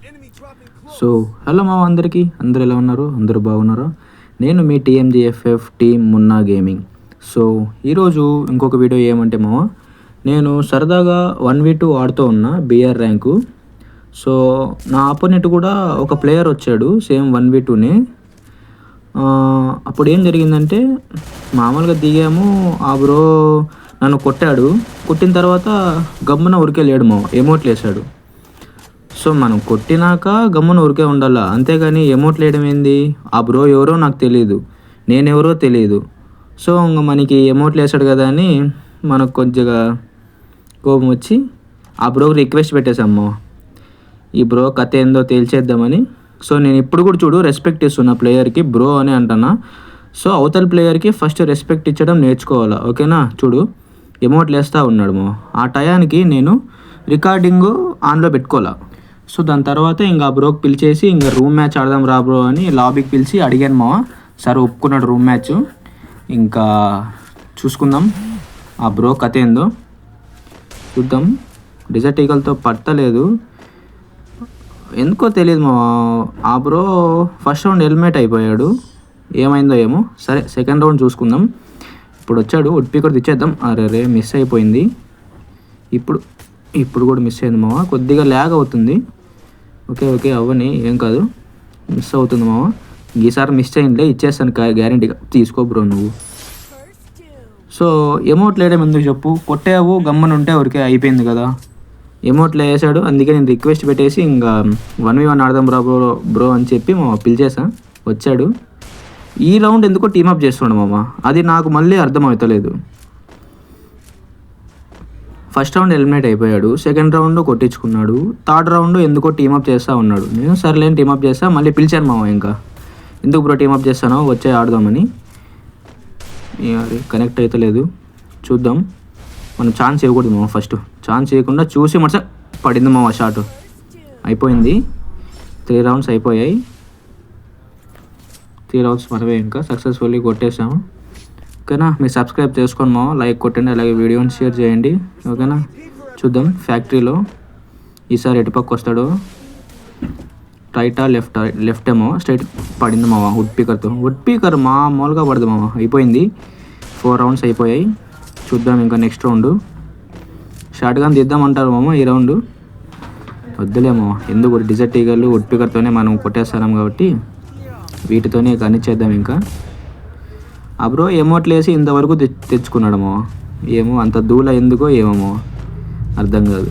So hello మా అందరికీ, అందరు ఎలా ఉన్నారు? అందరూ బాగున్నారా? నేను మీ టీఎంజీఎఫ్ఎఫ్ టీమ్ మున్నా గేమింగ్. సో ఈరోజు ఇంకొక వీడియో ఏమంటే నేను సరదాగా 1v2 ఆడుతూ ఉన్నా బిఆర్ ర్యాంకు. సో నా ఆపోనెంట్ కూడా ఒక ప్లేయర్ వచ్చాడు సేమ్ 1v2ని. అప్పుడు ఏం జరిగిందంటే మామూలుగా దిగాము, ఆ బ్రో నన్ను కొట్టాడు. కొట్టిన తర్వాత గమ్మున ఉరికెళ్ళాడు, ఎమోట్లు వేసాడు. సో మనం కొట్టినాక గమ్మున ఉరికే ఉండాల, అంతేగాని ఎమోట్లు వేయడం ఏంది? ఆ బ్రో ఎవరో నాకు తెలియదు, నేనెవరో తెలియదు. సో ఇంకా మనకి ఎమోట్లు వేసాడు కదా అని మనకు కొద్దిగా కోపం వచ్చి ఆ బ్రోకి రిక్వెస్ట్ పెట్టేశాము, ఈ బ్రో కథ ఏందో తేల్చేద్దామని. సో నేను ఇప్పుడు కూడా చూడు రెస్పెక్ట్ ఇస్తున్నా ప్లేయర్కి, బ్రో అని అంటున్నా. సో అవతల ప్లేయర్కి ఫస్ట్ రెస్పెక్ట్ ఇచ్చడం నేర్చుకోవాలా, ఓకేనా? చూడు ఎమోట్లు వేస్తూ ఉన్నాడు ఆ టయానికి నేను రికార్డింగ్ ఆన్లో పెట్టుకోవాలా. సో దాని తర్వాత ఇంకా బ్రోకి పిలిచేసి ఇంకా రూమ్ మ్యాచ్ ఆడదాం రా బ్రో అని లాబీకి పిలిచి అడిగాను సరే ఒప్పుకున్నాడు రూమ్ మ్యాచ్. ఇంకా చూసుకుందాం ఆ బ్రో కథ ఏందో చూద్దాం. డిజర్ట్ ఈగల్తో పట్టలేదు ఎందుకో తెలియదు ఆ బ్రో ఫస్ట్ రౌండ్ హెల్మెట్ అయిపోయాడు, ఏమైందో ఏమో. సరే సెకండ్ రౌండ్ చూసుకుందాం. ఇప్పుడు వచ్చాడు వుడ్ పీకర్ తెచ్చేద్దాం. అరే మిస్ అయిపోయింది, ఇప్పుడు కూడా మిస్ అయింది కొద్దిగా ల్యాగ్ అవుతుంది. ఓకే అవ్వని, ఏం కాదు, మిస్ అవుతుంది ఈసారి మిస్ అయిందిలే, ఇచ్చేస్తాను గ్యారెంటీగా, తీసుకో బ్రో నువ్వు. సో ఎమోట్లు వేయడం ఎందుకు చెప్పు, కొట్టావు గమ్మని ఉంటే ఊరికే అయిపోయింది కదా. ఎమోట్లు వేసాడు, అందుకే నేను రిక్వెస్ట్ పెట్టేసి ఇంకా 1v1 ఆడదాం బ్రో అని చెప్పి పిలిచేసా. వచ్చాడు. ఈ రౌండ్ ఎందుకో టీమప్ చేస్తున్నాడు అది నాకు మళ్ళీ అర్థం అవుతలేదు. ఫస్ట్ రౌండ్ ఎలిమినేట్ అయిపోయాడు, సెకండ్ రౌండ్ కొట్టించుకున్నాడు, థర్డ్ రౌండ్ ఎందుకో టీమప్ చేస్తూ ఉన్నాడు. నేను సర్లేని టీమప్ చేస్తా, మళ్ళీ పిలిచాను ఇంకా ఎందుకు బ్రో టీమప్ చేస్తానో వచ్చే ఆడదామని. అది కనెక్ట్ అవుతలేదు, చూద్దాం. మనం ఛాన్స్ ఇవ్వకూడదు ఫస్ట్ ఛాన్స్ ఇవ్వకుండా చూసి మనస పడింది షాట్. అయిపోయింది, 3 రౌండ్స్ అయిపోయాయి. 3 రౌండ్స్ మనమే ఇంకా సక్సెస్ఫుల్లీ కొట్టేసాము. ఓకేనా? మీరు సబ్స్క్రైబ్ చేసుకోండి లైక్ కొట్టండి, అలాగే వీడియోని షేర్ చేయండి, ఓకేనా? చూద్దాం ఫ్యాక్టరీలో ఈసారి ఎటుపక్క వస్తాడో, రైటా లెఫ్ట్ ఏమో. స్ట్రైట్ పడింది వుడ్ పీకర్ మామూలుగా పడదు అయిపోయింది. 4 రౌండ్స్ అయిపోయాయి. చూద్దాం ఇంకా నెక్స్ట్ రౌండ్. షార్ట్గా తీద్దామంటారు ఈ రౌండ్, వద్దులేమో ఎందుకు, డిజర్ట్ ఈగల్ వుడ్ పీకర్తోనే మనం కొట్టేస్తాం కాబట్టి వీటితోనే కనిచేద్దాం. ఇంకా ఆ బ్రో ఎమోట్లు వేసి ఇంతవరకు తెచ్చుకున్నాడు ఏమో, అంత దూల ఎందుకో ఏమో అర్థం కాదు.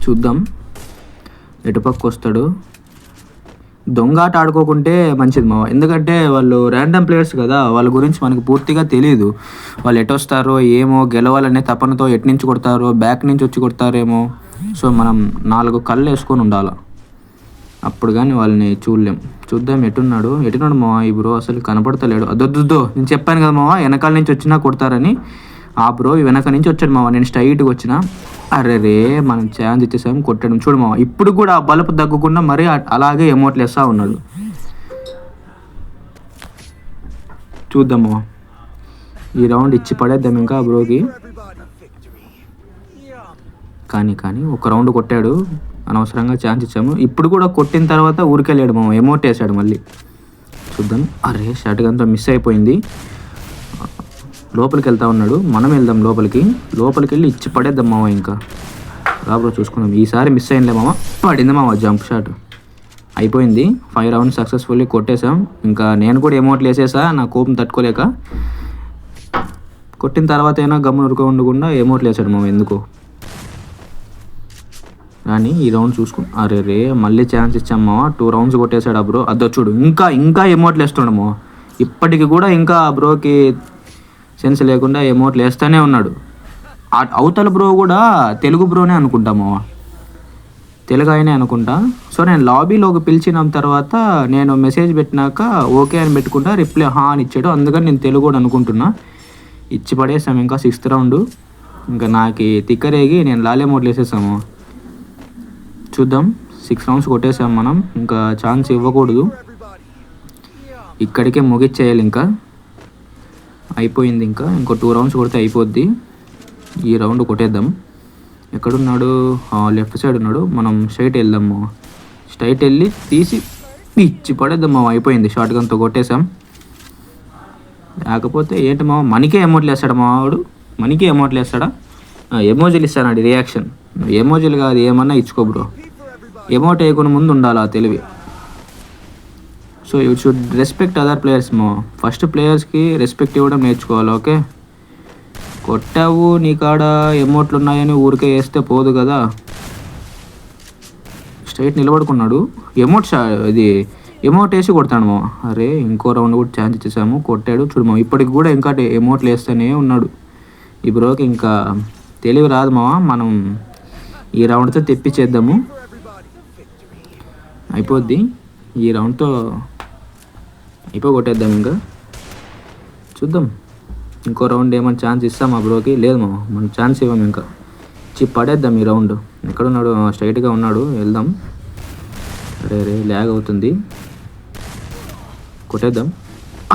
చూద్దాం ఎటుపక్క వస్తాడు. దొంగాట ఆడుకోకుంటే మంచిది ఎందుకంటే వాళ్ళు ర్యాండమ్ ప్లేయర్స్ కదా, వాళ్ళ గురించి మనకు పూర్తిగా తెలియదు. వాళ్ళు ఎటు వస్తారో ఏమో, గెలవాలనే తపనతో ఎటు నుంచి కొడతారో, బ్యాక్ నుంచి వచ్చి కొడతారేమో. సో మనం 4 కళ్ళు వేసుకొని ఉండాలి, అప్పుడు కానీ వాళ్ళని చూడలేం. చూద్దాం ఎటున్నాడు ఈ బ్రో, అసలు కనపడతలేడు. అదొద్దు, నేను చెప్పాను కదా వెనకాల నుంచి వచ్చినా కొడతారని. ఆ బ్రో వెనక నుంచి వచ్చాడు నేను స్ట్రైట్గా వచ్చిన. అరే మనం ఛాన్స్ ఇచ్చేసాము, కొట్టడం చూడు ఇప్పుడు కూడా ఆ బలుపు తగ్గకుండా మరీ అలాగే ఎమోట్లు వేస్తూ ఉన్నాడు. చూద్దాం ఈ రౌండ్ ఇచ్చి పడేద్దాం ఇంకా ఆ బ్రోకి. కానీ ఒక రౌండ్ కొట్టాడు, అనవసరంగా ఛాన్స్ ఇచ్చాము. ఇప్పుడు కూడా కొట్టిన తర్వాత ఊరికెళ్ళాడు ఎమోట్ వేసాడు మళ్ళీ. చూద్దాం. అరే షార్ట్ గన్తో మిస్ అయిపోయింది. లోపలికి వెళ్తా ఉన్నాడు, మనం వెళ్దాం లోపలికి వెళ్ళి ఇచ్చి పడేద్దాం ఇంకా రాబ్రో చూసుకుందాం. ఈసారి మిస్ అయిందిలే పడింది జంప్ షాట్. అయిపోయింది. 5 రౌండ్స్ సక్సెస్ఫుల్లీ కొట్టేసాం. ఇంకా నేను కూడా ఎమోట్లు వేసేసా, నా కోపం తట్టుకోలేక. కొట్టిన తర్వాత అయినా గమ్మున ఉండకుండా ఎమోట్లు వేసాడు ఎందుకో. కానీ ఈ రౌండ్ అరే మళ్ళీ ఛాన్స్ ఇచ్చామా, 2 రౌండ్స్ కొట్టేశాడు ఆ బ్రో. అదో చూడు ఇంకా ఎమోట్లు వేస్తున్నాడు ఇప్పటికి కూడా ఇంకా ఆ బ్రోకి సెన్స్ లేకుండా ఎమోట్లు వేస్తూనే ఉన్నాడు. అవతల బ్రో కూడా తెలుగు బ్రోనే అనుకుంటాము, తెలుగు ఆయనే అనుకుంటా. సో నేను లాబీలోకి పిలిచిన తర్వాత నేను మెసేజ్ పెట్టినాక ఓకే అని పెట్టుకుంటా, రిప్లై అని ఇచ్చాడు. అందుకని నేను తెలుగు కూడా అనుకుంటున్నా. ఇచ్చి పడేసాం ఇంకా 6th రౌండ్. ఇంకా నాకు తిక్కరేగి నేను లాలే మోట్లు వేసేసాము. చూద్దాం, 6 రౌండ్స్ కొట్టేసాం మనం, ఇంకా ఛాన్స్ ఇవ్వకూడదు. ఇక్కడికే ముగిచ్చేయాలి, ఇంకా అయిపోయింది. ఇంకో 2 రౌండ్స్ కొడితే అయిపోద్ది. ఈ రౌండ్ కొట్టేద్దాం. ఎక్కడున్నాడు? లెఫ్ట్ సైడ్ ఉన్నాడు. మనం స్ట్రైట్ వెళ్దాము. స్ట్రైట్ వెళ్ళి తీసి ఇచ్చి పడేద్దాం మామ. అయిపోయింది, షార్ట్ గన్తో కొట్టేసాం. లేకపోతే ఏంటి మామ, మనకే ఎమోట్లు వేస్తాడా మావాడు? మనకే ఎమోట్లు వేస్తాడా? ఎమోజీలు ఇస్తానండి రియాక్షన్. ఎమోజీలు కాదు, ఏమన్నా ఇచ్చుకో బ్రో. ఎమోట్ వేయకుండా ముందు ఉండాలి ఆ తెలివి. So you should respect other players మా. ఫస్ట్ ప్లేయర్స్కి రెస్పెక్ట్ ఇవ్వడం నేర్చుకోవాలి. ఓకే, కొట్టావు నీ కాడ ఎమోట్లు ఉన్నాయని ఊరికే వేస్తే పోదు కదా. స్ట్రైట్ నిలబడుకున్నాడు. ఇది ఎమోట్ వేసి కొడతాడు మా. అరే ఇంకో రౌండ్ కూడా ఛాన్స్ ఇచ్చేసాము, కొట్టాడు చూడు మా. ఇప్పటికి కూడా ఇంకా ఎమోట్లు వేస్తూనే ఉన్నాడు. ఈ బ్రోకి ఇంకా తెలివి రాదు మా. మనం ఈ రౌండ్తో తెప్పించేద్దాము, అయిపోద్ది. ఈ రౌండ్తో కొట్టేద్దాం. ఇంకా చూద్దాం, ఇంకో రౌండ్ ఏమైనా ఛాన్స్ ఇస్తాం ఆ బ్రోకి. లేదు మా, మనం ఛాన్స్ ఇవ్వం. ఇంకా పడేద్దాం ఈ రౌండ్. ఎక్కడున్నాడు? స్ట్రైట్గా ఉన్నాడు, వెళ్దాం. అరే ల్యాగ్ అవుతుంది, కొట్టేద్దాం.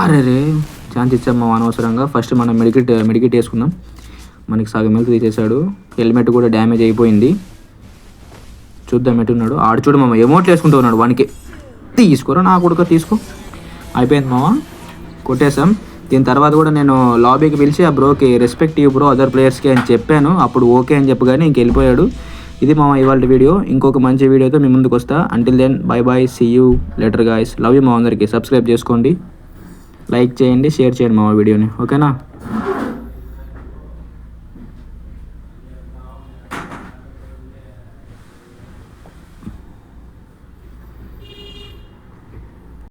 అరే ఛాన్స్ ఇచ్చాము అనవసరంగా. ఫస్ట్ మనం మెడికిట్ వేసుకుందాం. మనకి సగం హెల్త్ తీసేసాడు. హెల్మెట్ కూడా డ్యామేజ్ అయిపోయింది. చూద్దాం ఎట్టున్నాడు. ఆడు చూడు మామ, ఎమోట్లు వేసుకుంటూ ఉన్నాడు. వానికి తీసుకోరా నా కొడుక, తీసుకో. అయిపోయింది మామ, కొట్టేసాం. దీని తర్వాత కూడా నేను లాబీకి పిలిచి ఆ బ్రోకి రెస్పెక్ట్ ఇవ్వు బ్రో అదర్ ప్లేయర్స్కి అని చెప్పాను. అప్పుడు ఓకే అని చెప్పగానే ఇంక వెళ్ళిపోయాడు. ఇది మా ఇవాళ వీడియో. ఇంకొక మంచి వీడియోతో మీ ముందుకు వస్తా. Until then bye bye, see you later guys. Love you మా అందరికీ. సబ్స్క్రైబ్ చేసుకోండి, లైక్ చేయండి, షేర్ చేయండి మా వీడియోని. ఓకేనా?